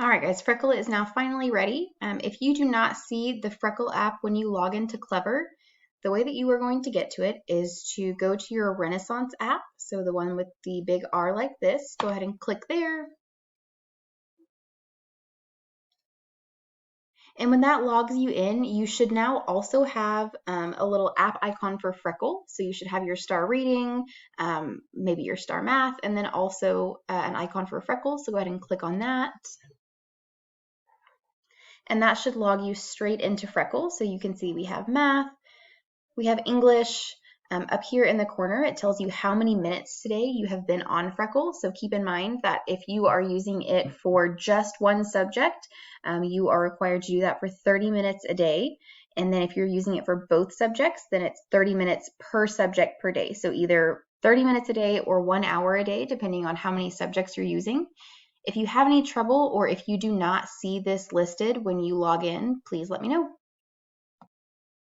All right, guys, Freckle is now finally ready. If you do not see the Freckle app when you log into Clever, the way that you are going to get to it is to go to your Renaissance app, so the one with the big R like this. Go ahead and click there. And when that logs you in, you should now also have a little app icon for Freckle. So you should have your star reading, maybe your star math, and then also an icon for Freckle. So go ahead and click on that. And that should log you straight into Freckle. So you can see we have math, we have English. Up here in the corner, it tells you how many minutes today you have been on Freckle. So keep in mind that if you are using it for just one subject, you are required to do that for 30 minutes a day. And then if you're using it for both subjects, then it's 30 minutes per subject per day. So either 30 minutes a day or 1 hour a day, depending on how many subjects you're using. If you have any trouble or if you do not see this listed when you log in, please let me know.